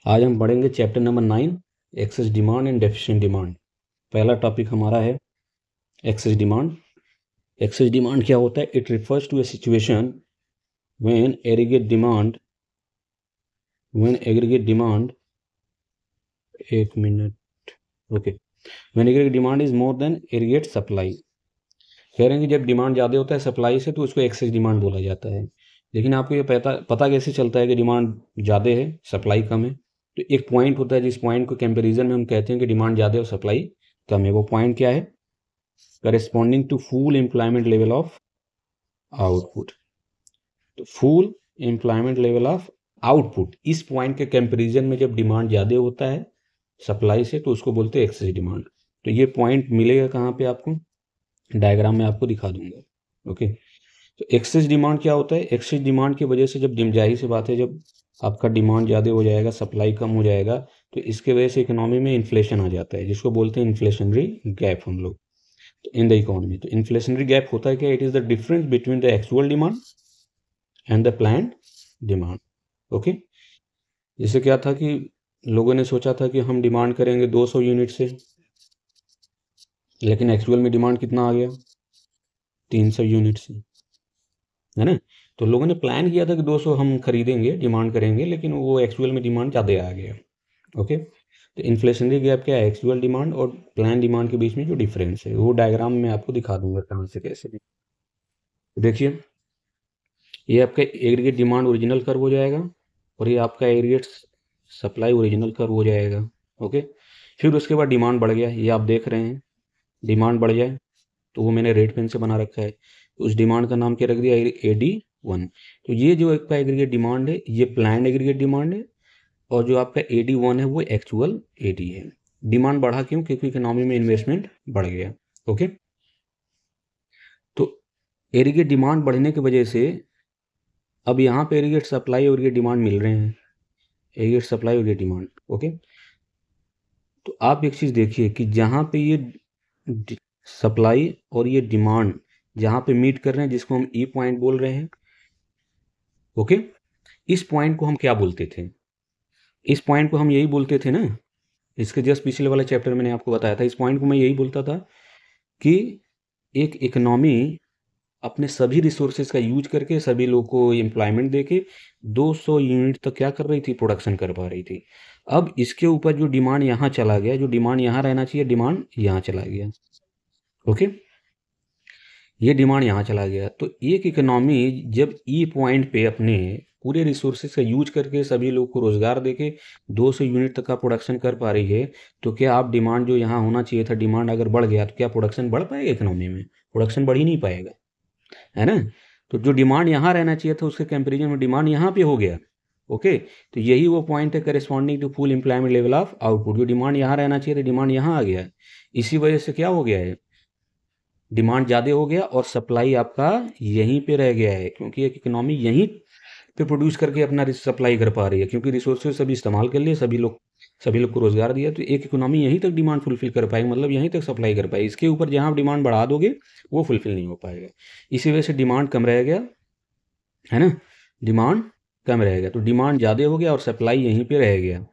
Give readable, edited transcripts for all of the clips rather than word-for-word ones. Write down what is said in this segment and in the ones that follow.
आज हम पढ़ेंगे chapter number 9 excess demand and deficient demand. पहला टॉपिक हमारा है एक्सेस डिमांड। एक्सेस डिमांड क्या होता है? It refers to a situation when aggregate demand एक मिनट okay when aggregate demand is more than aggregate supply. कह रहे हैं कि जब डिमांड ज़्यादा होता है सप्लाई से तो उसको एक्सेस डिमांड बोला जाता है। लेकिन आपको ये पता कैसे चलता है कि डिमांड ज़्यादा है सप्लाई कम है? तो एक पॉइंट होता है जिस पॉइंट को कंपैरिजन में हम कहते हैं कि डिमांड ज़्यादा है और सप्लाई कम है। वो पॉइंट क्या है? Corresponding to full employment level of output. तो full employment level of output, इस पॉइंट के कंपैरिजन में जब डिमांड ज़्यादा होता है सप्लाई से तो उसको बोलते हैं एक्सेस डिमांड। तो ये पॉइंट मिलेगा कहाँ पे आपको? डायग्राम में आपको दिखा दूंगा। ओके, तो एक्सेस डिमांड क्या होता है? एक्सेस डिमांड की वजह से जब जाहिर सी बात है जब आपका डिमांड ज़्यादा हो जाएगा सप्लाई कम हो जाएगा तो इसके वजह से इकोनॉमी में इन्फ्लेशन आ जाता है, जिसको बोलते हैं इन्फ्लेशनरी गैप हम लोग तो इन द इकोनॉमी। तो इन्फ्लेशनरी गैप होता है क्या? It is the difference between the actual demand and the planned demand. Okay, जैसे क्या था कि लोगों ने सोचा था कि हम डिमांड करेंगे 200 यूनिट से, लेकिन एक्चुअल में डिमांड कितना आ गया? 300 यूनिट से, है ना। तो लोगों ने प्लान किया था कि 200 हम खरीदेंगे डिमांड करेंगे, लेकिन वो एक्चुअल में डिमांड ज़्यादा आ गया। ओके, तो इन्फ्लेशनरी गैप क्या है? एक्चुअल डिमांड और प्लान डिमांड के बीच में जो डिफरेंस है वो डायग्राम में आपको दिखा दूंगा कहाँ से कैसे। देखिए, ये आपका एग्रीगेट डिमांड ओरिजिनल कर्व हो जाएगा और ये आपका एग्रीगेट सप्लाई ओरिजिनल कर्व हो जाएगा। ओके, फिर उसके बाद डिमांड बढ़ गया, ये आप देख रहे हैं। डिमांड बढ़ जाए तो वो मैंने रेड पेन से बना रखा है, उस डिमांड का नाम क्या रख दिया? AD1। तो ये जो आपका एग्रीगेट डिमांड है ये प्लान्ड एग्रीगेट डिमांड है और जो आपका AD1 है वो एक्चुअल AD है। डिमांड बढ़ा क्यों? क्योंकि इकोनॉमी में इन्वेस्टमेंट बढ़ गया। ओके, तो एग्रीगेट डिमांड बढ़ने की वजह से अब यहाँ पे एग्रीगेट सप्लाई और एग्रीगेट डिमांड मिल रहे हैं, एग्रीगेट सप्लाई और एग्रीगेट डिमांड। ओके, तो आप एक चीज़ देखिए कि जहाँ पे ये सप्लाई और ये डिमांड जहाँ पे मीट कर रहे हैं, जिसको हम ई पॉइंट बोल रहे हैं। ओके, इस पॉइंट को हम क्या बोलते थे? इस पॉइंट को हम यही बोलते थे ना, इसके जस्ट पिछले वाले चैप्टर मैंने आपको बताया था। इस पॉइंट को मैं यही बोलता था कि एक इकोनॉमी अपने सभी रिसोर्सेज का यूज करके सभी लोग को एम्प्लॉयमेंट देके 200 यूनिट तक क्या कर रही थी? प्रोडक्शन कर पा रही थी। अब इसके ऊपर जो डिमांड यहाँ चला गया, जो डिमांड यहाँ रहना चाहिए डिमांड यहाँ चला गया। ओके, ये डिमांड यहाँ चला गया। तो एक इकोनॉमी जब ई पॉइंट पे अपने पूरे रिसोर्सेज का यूज करके सभी लोग को रोजगार देके 200 यूनिट तक का प्रोडक्शन कर पा रही है, तो क्या आप डिमांड जो यहाँ होना चाहिए था, डिमांड अगर बढ़ गया तो क्या प्रोडक्शन बढ़ पाएगा? इकोनॉमी में प्रोडक्शन बढ़ ही नहीं पाएगा, है ना। तो जो डिमांड यहाँ रहना चाहिए था उसके कंपेरिजन में डिमांड यहाँ पे हो गया। ओके, तो यही वो पॉइंट है corresponding to full employment level of output. जो डिमांड यहाँ रहना चाहिए था डिमांड यहाँ आ गया। इसी वजह से क्या हो गया है? डिमांड ज़्यादा हो गया और सप्लाई आपका यहीं पे रह गया है, क्योंकि एक इकोनॉमी यहीं पे प्रोड्यूस करके अपना सप्लाई कर पा रही है, क्योंकि रिसोर्सेज सभी इस्तेमाल कर लिए, सभी लोग को रोजगार दिया, तो एक इकोनॉमी यहीं तक डिमांड फुलफिल कर पाएगी, मतलब यहीं तक सप्लाई कर पाएगी। इसके ऊपर जहाँ आप डिमांड बढ़ा दोगे वो फुलफिल नहीं हो पाएगा। इसी वजह से डिमांड कम रह गया, है ना। डिमांड कम रह गया तो डिमांड ज़्यादा हो गया और सप्लाई यहीं पे रह गया।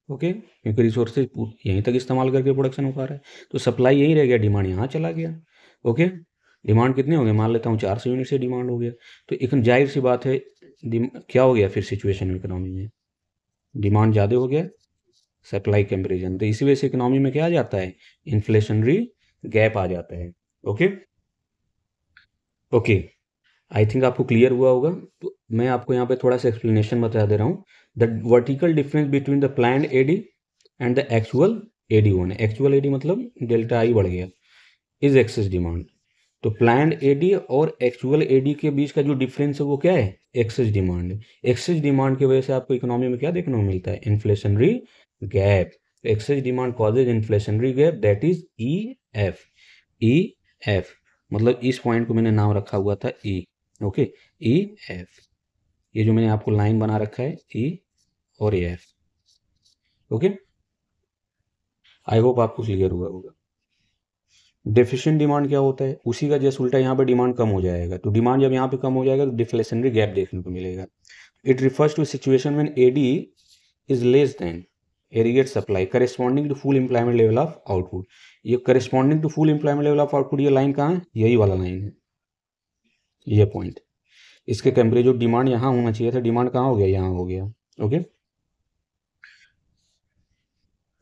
ओके, क्योंकि रिसोर्सेज यहीं तक इस्तेमाल करके प्रोडक्शन हो पा रहा है, तो सप्लाई यहीं रह गया, डिमांड यहाँ चला गया। ओके, डिमांड कितने हो गए? मान लेता हूँ 400 यूनिट से डिमांड हो गया। तो एक जाहिर सी बात है क्या हो गया फिर सिचुएशन में इकोनॉमी में? डिमांड ज़्यादा हो गया, सप्लाई कंपेरिजन, तो इसी वजह से इकोनॉमी में क्या आ जाता है? इन्फ्लेशनरी गैप आ जाता है। ओके ओके, आई थिंक आपको क्लियर हुआ होगा। तो मैं आपको यहाँ पे थोड़ा सा एक्सप्लेनेशन बता दे रहा हूँ। The vertical difference between the planned AD and the actual AD1। Actual AD मतलब डेल्टा आई बढ़ गया, इज एक्सेस डिमांड। तो प्लान्ड AD और एक्चुअल AD के बीच का जो डिफरेंस है वो क्या है? एक्सेस डिमांड है। एक्सेस डिमांड की वजह से आपको इकोनॉमी में क्या देखने को मिलता है? Inflationary gap. Excess demand causes inflationary gap, that is EF। EF मतलब इस पॉइंट को मैंने नाम रखा हुआ था E। ओके, EF, ये जो मैंने आपको लाइन बना रखा है E और AF। ओके, आई होप आपको क्लियर हुआ होगा। डेफिशिएंट डिमांड क्या होता है? उसी का जैसे उल्टा, यहाँ पे डिमांड कम हो जाएगा, तो डिमांड जब यहाँ पे कम हो जाएगा तो डिफ्लेशनरी गैप देखने को मिलेगा। It refers to situation when AD is less than aggregate supply corresponding to full employment level of output. ये corresponding to full employment level of output, ये लाइन कहाँ है? यही वाला लाइन है, ये पॉइंट। इसके कंपेरेटिव डिमांड यहाँ होना चाहिए था, डिमांड कहाँ हो गया? यहाँ हो गया। Okay,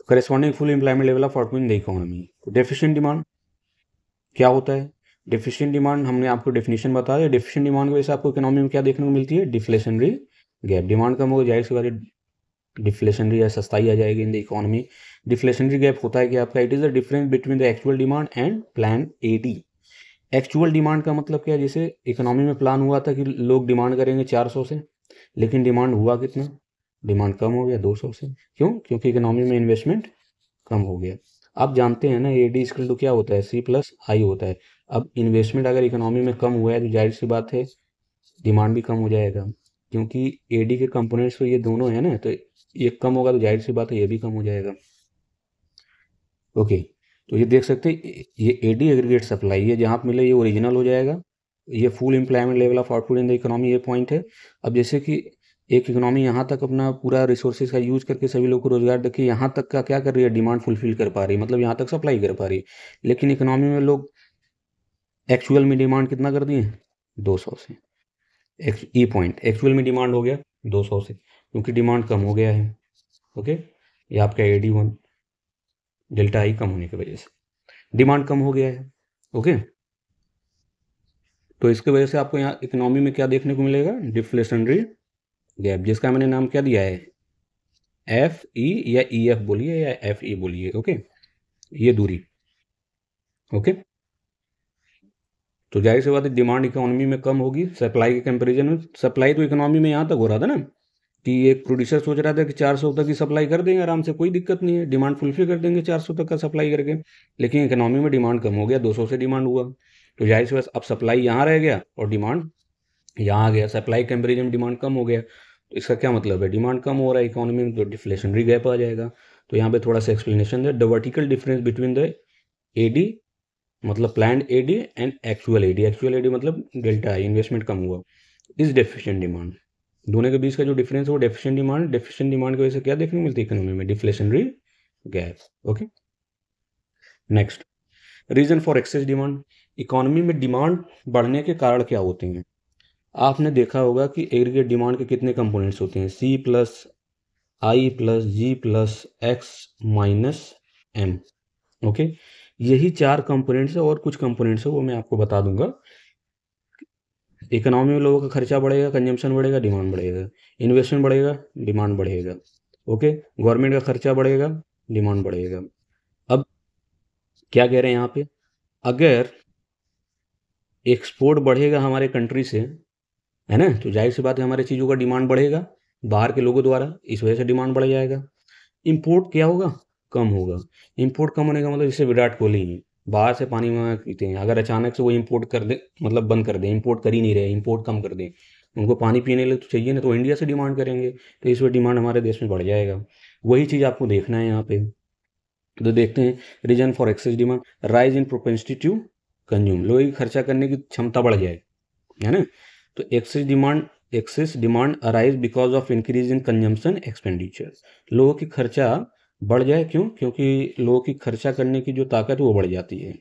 corresponding full employment level of output in the economy. Deficient demand क्या होता है? डेफिशिएंट डिमांड हमने आपको डेफिनेशन बता दिया। डेफिशिएंट डिमांड की वजह से आपको इकोनॉमी में क्या देखने को मिलती है? Deflationary gap. डिमांड कम होगी, जाहिर सी बात है डिफ्लेशनरी या सस्ताई आ जाएगी in the economy. Deflationary gap होता है कि आपका it is the difference between the actual demand and plan AD. Actual demand का मतलब क्या है? जैसे इकोनॉमी में प्लान हुआ था कि लोग डिमांड करेंगे 400 से, लेकिन डिमांड हुआ कितना? डिमांड कम हो गया 200 से। क्यों? क्योंकि इकोनॉमी में इन्वेस्टमेंट कम हो गया। आप जानते हैं ना एडी इक्वल टू क्या होता है? सी प्लस आई होता है। अब इन्वेस्टमेंट अगर इकोनॉमी में कम हुआ है तो जाहिर सी बात है डिमांड भी कम हो जाएगा, क्योंकि एडी के कंपोनेंट्स तो ये दोनों है ना, तो ये कम होगा तो जाहिर सी बात है ये भी कम हो जाएगा। ओके, तो ये देख सकते हैं ये एडी एग्रीगेट सप्लाई, ये जहाँ पे मिले ये ओरिजिनल हो जाएगा, ये full employment level of output in the economy, ये पॉइंट है। अब जैसे कि एक इकोनॉमी यहाँ तक अपना पूरा रिसोर्सेज का यूज करके सभी लोग को रोजगार देके यहाँ तक का क्या कर रही है? डिमांड फुलफिल कर पा रही है, मतलब यहाँ तक सप्लाई कर पा रही है। लेकिन इकोनॉमी में लोग एक्चुअल में डिमांड कितना कर दिए? 200 से। ई पॉइंट एक्चुअल में डिमांड हो गया 200 से, क्योंकि डिमांड कम हो गया है। ओके, ये आपका AD1 डेल्टा आई कम होने की वजह से डिमांड कम हो गया है। ओके, तो इसकी वजह से आपको यहाँ इकोनॉमी में क्या देखने को मिलेगा? डिफ्लेशनरी गैप, जिसका मैंने नाम क्या दिया है? FE या EF बोलिए या FE बोलिए। ओके, ये दूरी। ओके, तो जाहिर सी बात है डिमांड इकोनॉमी में कम होगी सप्लाई के कंपैरिजन में। सप्लाई तो इकोनॉमी में यहाँ तक हो रहा था ना कि एक प्रोड्यूसर सोच रहा था कि 400 तक की सप्लाई कर देंगे आराम से, कोई दिक्कत नहीं है, डिमांड फुलफिल कर देंगे 400 तक का सप्लाई करके। लेकिन इकोनॉमी में डिमांड कम हो गया, 200 से डिमांड हुआ, तो जाहिर सी बात अब सप्लाई यहाँ रह गया और डिमांड यहाँ आ गया। सप्लाई कंपेरिजन में डिमांड कम हो गया, तो इसका क्या मतलब है? डिमांड कम हो रहा है इकोनॉमी में, तो डिफ्लेशनरी गैप आ जाएगा। तो यहाँ पे थोड़ा सा एक्सप्लेनेशन है। The vertical difference between the AD मतलब plan AD and actual AD। Actual AD मतलब डेल्टा आई, इन्वेस्टमेंट कम हुआ, इज डेफिशिएंट डिमांड। दोनों के बीच का जो डिफरेंस है वो डेफिशिएंट डिमांड। डेफिशिएंट डिमांड की वजह से क्या देखने को मिलती है इकोनॉमी में? Deflationary gap. Okay, next, reason for excess demand. Economy में डिमांड बढ़ने के कारण क्या होते हैं? आपने देखा होगा कि एग्रीगेट डिमांड के कितने कंपोनेंट्स होते हैं? C plus I plus G plus X minus M। Okay, यही 4 कंपोनेंट्स है, और कुछ कंपोनेंट्स है वो मैं आपको बता दूंगा। इकोनॉमी में लोगों का खर्चा बढ़ेगा, कंजम्पशन बढ़ेगा, डिमांड बढ़ेगा, इन्वेस्टमेंट बढ़ेगा, डिमांड बढ़ेगा। ओके, गवर्नमेंट का खर्चा बढ़ेगा, डिमांड बढ़ेगा। अब क्या कह रहे हैं यहाँ पे? अगर एक्सपोर्ट बढ़ेगा हमारे कंट्री से, है ना, तो जाहिर सी बात है हमारे चीज़ों का डिमांड बढ़ेगा बाहर के लोगों द्वारा, इस वजह से डिमांड बढ़ जाएगा। इंपोर्ट क्या होगा? कम होगा। इंपोर्ट कम होने का मतलब जैसे विराट कोहली हैं, बाहर से पानी मंगा पीते हैं, अगर अचानक से वो इंपोर्ट कर दे, मतलब बंद कर दें, इंपोर्ट कर ही नहीं रहे, इंपोर्ट कम कर दें, उनको पानी पीने के लिए तो चाहिए ना, तो इंडिया से डिमांड करेंगे, तो इस वजह डिमांड हमारे देश में बढ़ जाएगा। वही चीज़ आपको देखना है यहाँ पे। तो देखते हैं reason for excess demand, rise in propensity to consume, लोगों की खर्चा करने की क्षमता बढ़ जाए, है ना। तो excess demand arise because of increase in consumption expenditure, लोगों की खर्चा बढ़ जाए। क्यों? क्योंकि लोगों की खर्चा करने की जो ताकत है वो बढ़ जाती है।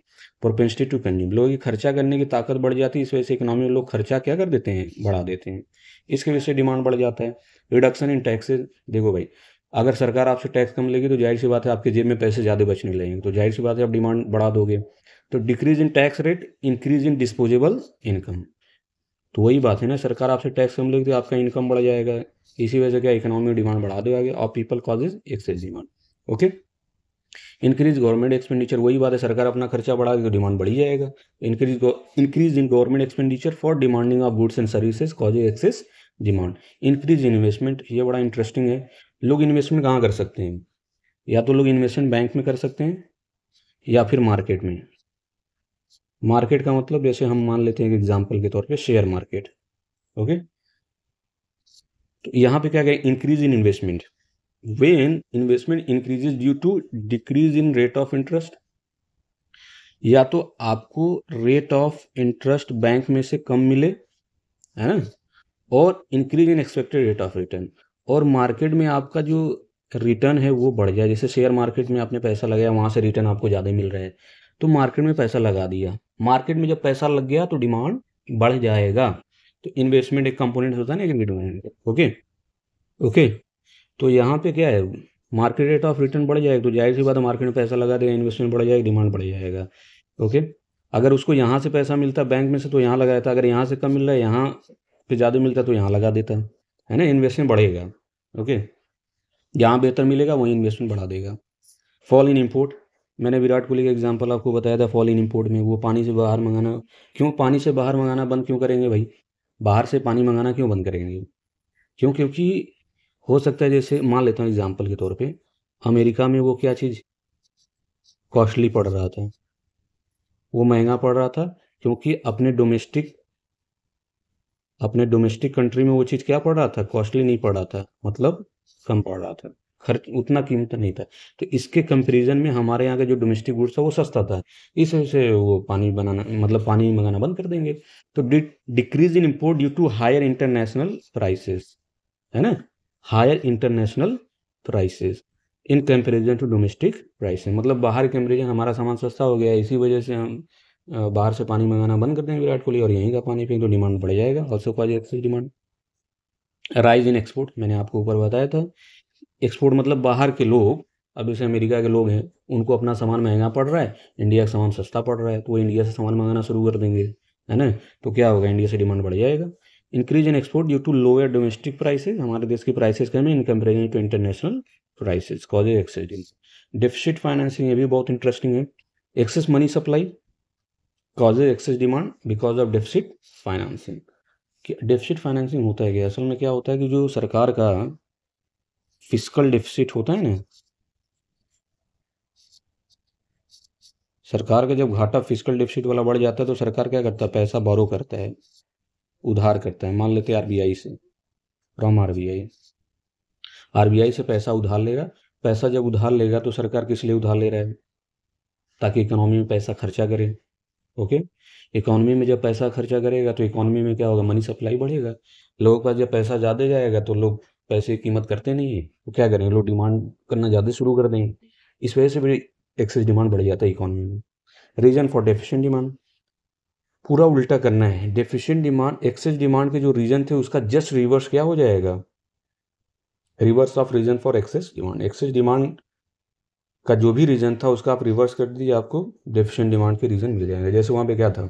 प्रोपेंसिटी टू कंज्यूम, लोगों की खर्चा करने की ताकत बढ़ जाती है, इस वजह से इकोनॉमी में लोग खर्चा क्या कर देते हैं? बढ़ा देते हैं, इसकी वजह से डिमांड बढ़ जाता है। रिडक्शन इन टैक्सेस, देखो भाई, अगर सरकार आपसे टैक्स कम लेगी तो जाहिर सी बात है आपके जेब में पैसे ज़्यादा बचने लगेंगे, तो जाहिर सी बात है आप डिमांड बढ़ा दोगे। तो decrease in tax rate, increase in disposable income, तो वही बात है ना, सरकार आपसे टैक्स कम लेगी तो आपका इनकम बढ़ जाएगा, इसी वजह से क्या इकोनॉमी में डिमांड बढ़ा देगा और people causes excess demand. Okay, increase government expenditure, वही बात है, सरकार अपना खर्चा बढ़ा तो डिमांड बढ़ ही जाएगा। Increase in government expenditure for demanding of goods and services causes excess demand. Increase in investment, ये बड़ा इंटरेस्टिंग है। लोग इन्वेस्टमेंट कहाँ कर सकते हैं? या तो लोग इन्वेस्टमेंट बैंक में कर सकते हैं या फिर मार्केट में। मार्केट का मतलब जैसे हम मान लेते हैं एग्जाम्पल के तौर पे शेयर मार्केट। ओके, तो यहाँ पे क्या कहें? Increase in investment, when investment increases due to decrease in rate of interest, या तो आपको रेट ऑफ इंटरेस्ट बैंक में से कम मिले, है ना, और increase in expected rate of return, और मार्केट में आपका जो रिटर्न है वो बढ़ जाए। जैसे शेयर मार्केट में आपने पैसा लगाया, वहाँ से रिटर्न आपको ज़्यादा मिल रहा है, तो मार्केट में पैसा लगा दिया, मार्केट में जब पैसा लग गया तो डिमांड बढ़ जाएगा। तो इन्वेस्टमेंट एक कंपोनेंट होता है ना इन्वेस्टमेंट का। ओके। ओके। तो यहाँ पे क्या है, मार्केट रेट ऑफ रिटर्न बढ़ जाएगा तो जाहिर सी बात है मार्केट में पैसा लगा देगा, इन्वेस्टमेंट बढ़ जाएगा, डिमांड बढ़ जाएगा। ओके। अगर उसको यहाँ से पैसा मिलता बैंक में से तो यहाँ लगाया था, अगर यहाँ से कम मिल रहा है, यहाँ पे ज़्यादा मिलता तो यहाँ लगा देता, है ना, इन्वेस्टमेंट बढ़ेगा। ओके। जहाँ बेहतर मिलेगा वहीं इन्वेस्टमेंट बढ़ा देगा। फॉल इन इम्पोर्ट, मैंने विराट कोहली का एग्जांपल आपको बताया था। फॉल इन इम्पोर्ट में वो पानी से बाहर मंगाना, क्यों पानी से बाहर मंगाना बंद क्यों करेंगे भाई, बाहर से पानी मंगाना क्यों बंद करेंगे? क्यों? क्योंकि हो सकता है, जैसे मान लेता हूँ एग्जांपल के तौर पे, अमेरिका में वो क्या चीज़ कॉस्टली पड़ रहा था, वो महंगा पड़ रहा था क्योंकि अपने डोमेस्टिक कंट्री में वो चीज़ क्या पड़ रहा था, कॉस्टली नहीं पड़ रहा था, मतलब कम पड़ रहा था, खर्च उतना कीमत नहीं था। तो इसके कंपैरिजन में हमारे यहाँ का जो डोमेस्टिक गुड्स था वो सस्ता था, इस वजह से वो पानी बनाना, मतलब पानी मंगाना बंद कर देंगे। तो decrease in import due to higher international prices, है ना, higher international prices in comparison to domestic prices, मतलब बाहर के कंपैरिजन हमारा सामान सस्ता हो गया है, इसी वजह से हम बाहर से पानी मंगाना बंद कर देंगे विराट कोहली, और यहीं का पानी पिएंगे तो डिमांड बढ़ जाएगा। Also cause access demand. Rise in export, मैंने आपको ऊपर बताया था, एक्सपोर्ट मतलब बाहर के लोग, अब जैसे अमेरिका के लोग हैं, उनको अपना सामान महंगा पड़ रहा है, इंडिया का सामान सस्ता पड़ रहा है, तो वो इंडिया से सामान मंगाना शुरू कर देंगे, है ना, तो क्या होगा, इंडिया से डिमांड बढ़ जाएगा। Increase in export due to lower domestic prices, हमारे देश की प्राइसेस कम है in comparison to international prices, cause excess. Deficit financing, ये भी बहुत इंटरेस्टिंग है। Excess money supply causes excess demand because of deficit financing. Deficit financing होता है क्या, असल में क्या होता है कि जो सरकार का फिस्कल डेफिसिट होता है ना, सरकार का जब घाटा फिस्कल डेफिसिट वाला बढ़ जाता है तो सरकार क्या करता है, पैसा बोरो करता है, उधार करता है। मान लेते हैं आरबीआई से, फ्रॉम आरबीआई से पैसा उधार लेगा। पैसा जब उधार लेगा तो सरकार किस लिए उधार ले रहा है, ताकि इकोनॉमी में पैसा खर्चा करे। ओके। इकोनॉमी में जब पैसा खर्चा करेगा तो इकोनॉमी में क्या होगा, मनी सप्लाई बढ़ेगा। लोगों के पास जब पैसा ज़्यादा जाएगा तो लोग पैसे की कीमत करते नहीं है, तो क्या करेंगे, लोग डिमांड करना ज़्यादा शुरू कर देंगे। इस वजह से भी एक्सेस डिमांड बढ़ जाता है इकोनॉमी में। रीजन फॉर डेफिशिएंट डिमांड, पूरा उल्टा करना है। डेफिशिएंट डिमांड, एक्सेस डिमांड के जो रीजन थे उसका जस्ट रिवर्स क्या हो जाएगा, reverse of reason for excess demand. Excess demand का जो भी रीजन था उसका आप रिवर्स कर दीजिए, आपको डेफिशिएंट डिमांड के रीजन मिल जाएंगे। जैसे वहाँ पे क्या था,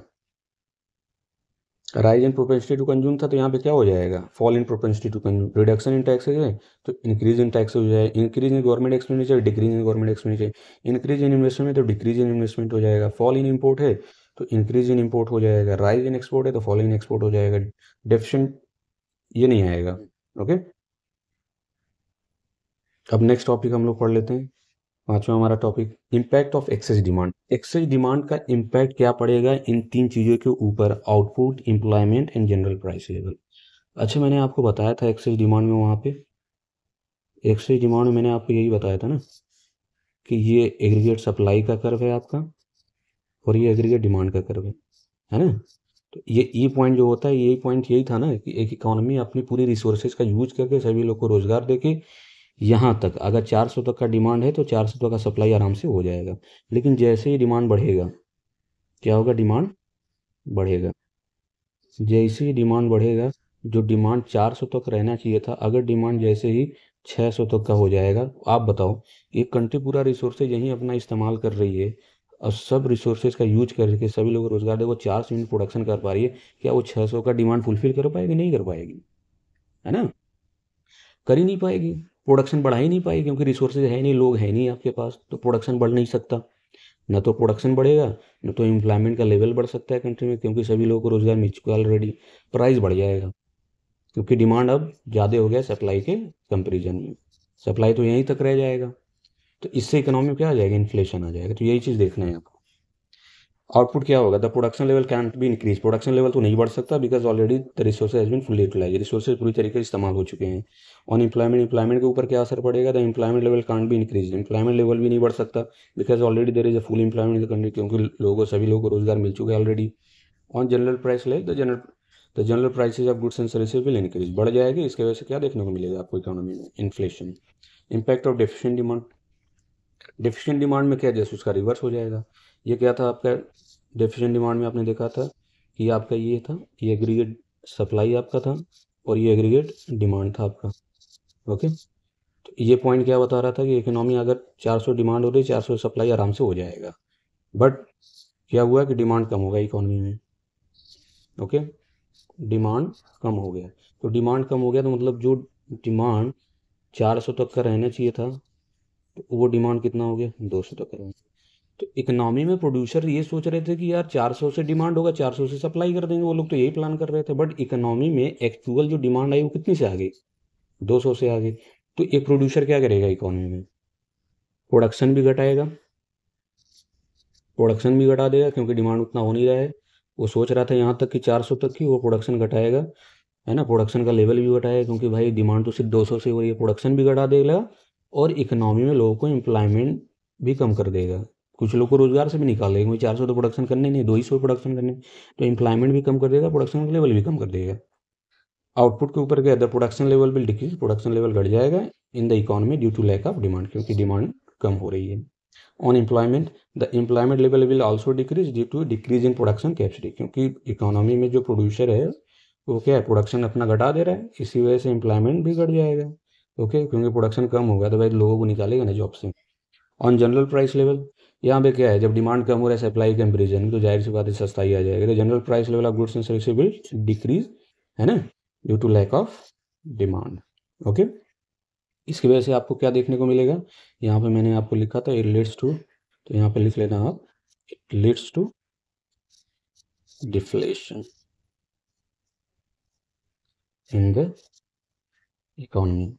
rise in propensity to consume था, तो यहाँ पे क्या हो जाएगा, fall in propensity to consume. Reduction in taxes है तो इंक्रीज इन टैक्स हो जाएगा। Increase in government expenditure, decrease in government expenditure. Increase in investment तो डिक्रीज इन इन्वेस्टमेंट हो जाएगा। फॉल इन इम्पोर्ट है तो इंक्रीज इन इम्पोर्ट हो जाएगा। राइज इन एक्सपोर्ट है तो फॉल इन एक्सपोर्ट हो जाएगा। डेफिशिएंट ये नहीं आएगा। ओके। अब नेक्स्ट टॉपिक हम लोग पढ़ लेते हैं, पांचवा हमारा topic, impact of access demand. Excess demand का इम्पैक्ट क्या पड़ेगा इन तीन चीज़ों के ऊपर, output, employment and general price level. अच्छा, मैंने आपको बताया था एक्सेस डिमांड में, वहाँ पे एक्सेस डिमांड में मैंने आपको यही बताया था ना कि ये एग्रीगेट सप्लाई का कर्व है आपका, और ये एग्रीगेट डिमांड का कर्व है ना। तो ये ई पॉइंट जो होता है, यही पॉइंट यही था ना कि एक इकोनॉमी अपनी पूरी रिसोर्सेज का यूज करके सभी लोग को रोजगार देके, यहाँ तक अगर 400 तक का डिमांड है तो 400 तक का सप्लाई आराम से हो जाएगा। लेकिन जैसे ही डिमांड बढ़ेगा, क्या होगा, डिमांड बढ़ेगा। जैसे ही डिमांड बढ़ेगा, जो डिमांड 400 तक रहना चाहिए था, अगर डिमांड जैसे ही 600 तक का हो जाएगा, आप बताओ, एक कंट्री पूरा रिसोर्सेज यहीं अपना इस्तेमाल कर रही है और सब रिसोर्सेज का यूज करके सभी लोगों को रोजगार दे, वो 400 यूनिट प्रोडक्शन कर पा रही है, क्या वो 600 का डिमांड फुलफिल कर पाएगी? नहीं कर पाएगी, है ना, कर ही नहीं पाएगी। प्रोडक्शन बढ़ा ही नहीं पाएगी क्योंकि रिसोर्सेज है नहीं, लोग है नहीं आपके पास, तो प्रोडक्शन बढ़ नहीं सकता। न तो प्रोडक्शन बढ़ेगा, न तो एम्प्लॉयमेंट का लेवल बढ़ सकता है कंट्री में, क्योंकि सभी लोगों को रोजगार मिल चुका है ऑलरेडी। प्राइस बढ़ जाएगा क्योंकि डिमांड अब ज़्यादा हो गया सप्लाई के कंपेरिजन में, सप्लाई तो यहीं तक रह जाएगा। तो इससे इकोनॉमी में क्या आ जाएगा, इन्फ्लेशन आ जाएगा। तो यही चीज़ देखना है आपको। आउटपुट क्या होगा, the production level can be increase, production level तो नहीं बढ़ सकता because already the resources has been fully utilise, resources पूरी तरीके से इस्तेमाल हो चुके हैं। ऑन एम्प्लॉयमेंट, एम्प्लॉयमेंट के ऊपर क्या असर पड़ेगा, the employment level can't be increase, employment level भी नहीं बढ़ सकता because already there is a full employment in the country, क्योंकि लोगों सभी लोगों को रोजगार मिल चुका है already. On general price level, the general prices of goods and services will increase, बढ़ जाएगी। इसकी वजह से क्या देखने को मिलेगा आपको इकोनॉमी में, inflation. Impact of deficient demand, deficient demand में क्या, जैसे उसका रिवर्स हो जाएगा। ये क्या था आपका, डेफिशिएंट डिमांड में आपने देखा था कि आपका ये था, ये एग्रीगेट सप्लाई आपका था और ये एग्रीगेट डिमांड था आपका। ओके, तो ये पॉइंट क्या बता रहा था कि इकोनॉमी अगर 400 डिमांड हो रही है, 400 सप्लाई आराम से हो जाएगा, बट क्या हुआ कि डिमांड कम हो गया इकोनॉमी में। ओके, डिमांड कम हो गया, तो डिमांड कम हो गया तो मतलब जो डिमांड 400 तक का रहना चाहिए था, तो वो डिमांड कितना हो गया, 200 तक का। तो इकोनॉमी में प्रोड्यूसर ये सोच रहे थे कि यार 400 से डिमांड होगा, 400 से सप्लाई कर देंगे, वो लोग तो यही प्लान कर रहे थे, बट इकोनॉमी में एक्चुअल जो डिमांड आई वो कितनी से आ गई, 200 से आ गई। तो एक प्रोड्यूसर क्या करेगा इकोनॉमी में, प्रोडक्शन भी घटाएगा, प्रोडक्शन भी घटा देगा क्योंकि डिमांड उतना हो नहीं रहा है। वो सोच रहा था यहाँ तक कि 400 तक की, वो प्रोडक्शन घटाएगा, है ना, प्रोडक्शन का लेवल भी घटाएगा क्योंकि भाई डिमांड तो सिर्फ 200 से हो रही है, प्रोडक्शन भी घटा देगा और इकोनॉमी में लोगों को एम्प्लॉयमेंट भी कम कर देगा, कुछ लोग को रोजगार से भी निकाल देगा, क्योंकि 400 तो प्रोडक्शन करने नहीं, 200 प्रोडक्शन करने, तो एम्प्लॉयमेंट भी कम कर देगा, प्रोडक्शन का लेवल भी कम कर देगा। आउटपुट के ऊपर क्या है, the production level will decrease, production level घट जाएगा in the economy due to lack of demand, क्योंकि डिमांड कम हो रही है। On employment, the employment level will also decrease due to decrease in production capacity, क्योंकि इकोनॉमी में जो प्रोड्यूसर है वो क्या है, प्रोडक्शन अपना घटा दे रहा है, इसी वजह से एम्प्लॉयमेंट भी घट जाएगा। ओके, क्योंकि प्रोडक्शन कम होगा तो भाई लोगों को निकालेगा ना जॉब से। ऑन जनरल प्राइस लेवल, यहाँ पे क्या है, जब डिमांड कम हो रहा है सप्लाई कंपेरिजन में, तो जाहिर सी बात है सस्ताई आ जाएगा, तो general price level of goods and services will decrease, है ना, due to lack of demand. Okay, इसकी वजह से आपको क्या देखने को मिलेगा, यहाँ पे मैंने आपको लिखा था इट लीड्स टू, तो यहाँ पे लिख लेना आप, it leads to deflation in the economy.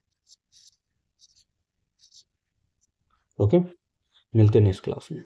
Okay, मिलते हैं नेक्स्ट क्लास में।